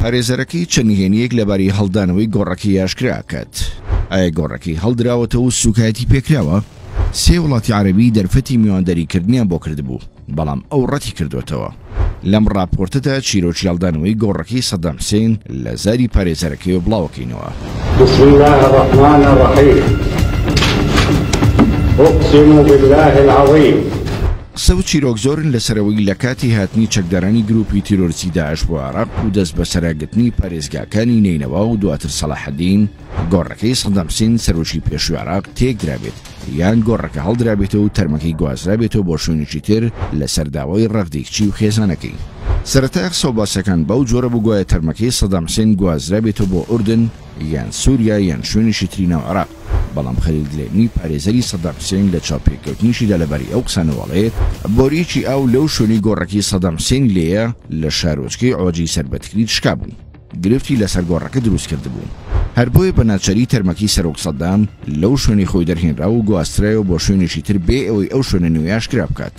پارێزەرەکەی چەندهێنیەک لەبارەی هەڵدانەوەی گۆڕەکەی ئاشکرا کات. ئایا گۆڕەکەی هەڵدراوەتەوە و سوکایەتی پێکراوە؟ سێ وڵاتی عەرەبی دەرفەتی میواندەریکردنیان بۆ کردبوو، بەڵام ئەو ڕەتی کردوێتەوە. لەم ڕاپۆرتەدا چیرۆکی هەڵدانەوەی گۆڕەکەی سەدام حوسێن لە زاری پارێزەرەکەیەوە بڵاوەکەینەوە. بسم الله الرحمن الرحيم. أقسم بالله العظيم. قسە و چیرۆک زۆرن لەسەرەوەی لە کاتی هاتنی چەکدارانی گروپی تیرۆریستی داعش بۆ عێراق و دەست بە سەراگرتنی پارێزگاکانی نینەوا و دواتر سەلاحەدین گۆڕەکەی سەدام حوسێن سەرۆکی پێشووی عێراق تێکدرابێت یان گۆڕەکە هەڵدرابێتەوە و تەرمەکەی گوازرابێتەوە بۆ شوێنێکی تر لە سەرداوای ڕەغدێکچی و خێزانەکەی. سەرەتا قسە و باسەکان بەو جۆرە بگوایە تەرمەکەی سەدام حوسێن گوازرابێتەوە بۆ ئوردن یان سووریا یان شوێنێکی تری ناو عێراق. بەڵام خەلیل دلێنی پارێزەری سەدام حوسێن لە چاوپێککەوتنیشیدا لەبەری ئەو قسانەوەڵێت بۆریکی ئاو لەو شوێنی گۆڕەکەی سەدام حوسێن لێیە لە شارۆچکەی ئۆجی سەربەتکرید شکا بوو، گرفتی لەسەر گۆڕەکە دروست کردبوو. هەر بۆیە بە ناچەری تەرمەکی سەرۆک سەدام لەو شوێنی خۆی دەرهێنرا و گواسترایەوە بۆ شوێنێکی تر بێ ئەوەی ئەو شوێنە نوێی ئاشکرا بکات.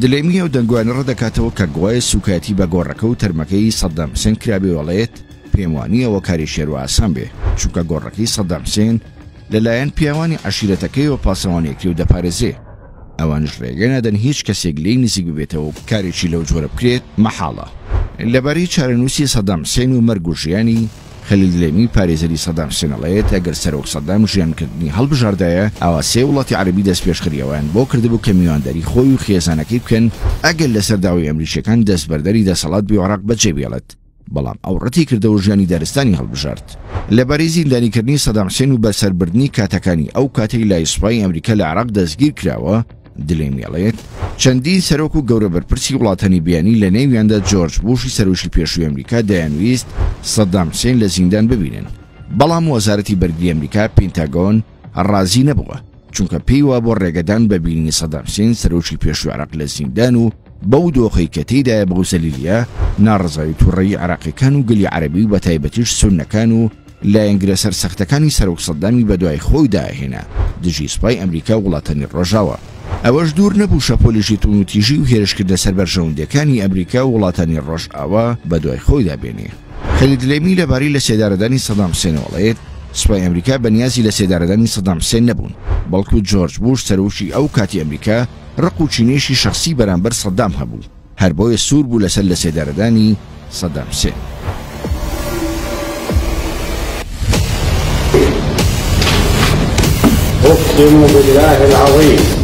دلێمی ئەو دەنگوانە ڕەدەکاتەوە کە گوایە سوکایەتی بە گۆڕەکە و تەرمەکەی سەدام حوسێن کرابێ وەڵێت پێم وانیەوە کاری شێر و ئاسان بێ، چونکە گۆڕەکەی سەدام حوسێن لەلایەن پیاوانی عەشیرەتەکەی و پاسەوانێکی و دەپارێزێ. ئەوانش ڕێگە نەدەن هیچ کەسێک لێی نزیک ببێتەوە و کارێکی لەو جۆرە بکرێت مەحاڵە. لەبارەی چارەنووسی سەدام حوسێن و مەرگ و ژیانی خەلیل دلێمی پارێزەری سەدام حوسێنەڵێت ئەگەر سەرۆک سەدام ژیانکردنی هەڵبژاردایە ئەوە سێ وڵاتی عەرەبی دەست پێشخریەوەیان بۆ کردبوو کە میواندەری خۆی و خێزانەکەی بکەن ئەگەر لەسەر داوای ئەمریکیەکان دەستبەردەری دەسەڵات بێ عێراق بەجێبێڵێت، بەڵام ئەو ڕەتی کردەوە ژیانی دارستانی هەڵبژارد. لەبارەی زیندانیکردنی سەدام حوسێن و بەسەربردنی کاتەکانی ئەو کاتەی لای سوپای ئەمریکا لە عێراق دەستگیر کراوە، دلێمیڵێت چەندین سەرۆک و گەورە بەرپرسی وڵاتانی بیانی لە نێویاندا جۆرج بوشی سەرۆکی پێشووی ئەمریکا دەیانویست سەدام حوسێن لە زیندان ببینن، بەڵام وەزارەتی بەرگری ئەمریکا پێنتاگۆن ڕازی نەبووە، چونکە پێی وا بۆ ڕێگەدان بە بینی سەدام حوسێن سەرۆکی پێشووی عێراق لە زیندان و بەو دۆخەی کە تێدایە بەو زەلیلیە ناڕزاوی تووڕەیی عێراقیەکان و گەلی عەرەبی و بەتایبەتیش سوننەکان و لایەنگرە سەرسەختەکانی سەرۆک سەدامی بەدوای خۆی داهێنا دژی سوپای ئەمریکا و وڵاتانی ڕۆژاوە. ئەوەش دوور نەبوو شەپۆلیژی تونوتیژی و هێرشکردە سەربەرژەوندەکانی ئەمریکا و وڵاتانی ڕۆژئاوا بەدوای خۆی دابێنێ. خەلیل دلێمی لەبارەی لە سێدارەدانی سەدام حوسێنەوەڵێت سوپای ئەمریکا بەنیازی لە سێدارەدانی سەدام حوسێن نەبوون، بەڵکو جۆرج بوش سەرۆکی ئەو کاتی ئەمریکا ڕق و چینێشی شخصی بەرامبەر سەدام هەبوو، هەر بۆیە سوور بوو لەسەر لە سێدارەدانی سەدام حوسێن. أقسم بالله العظيم.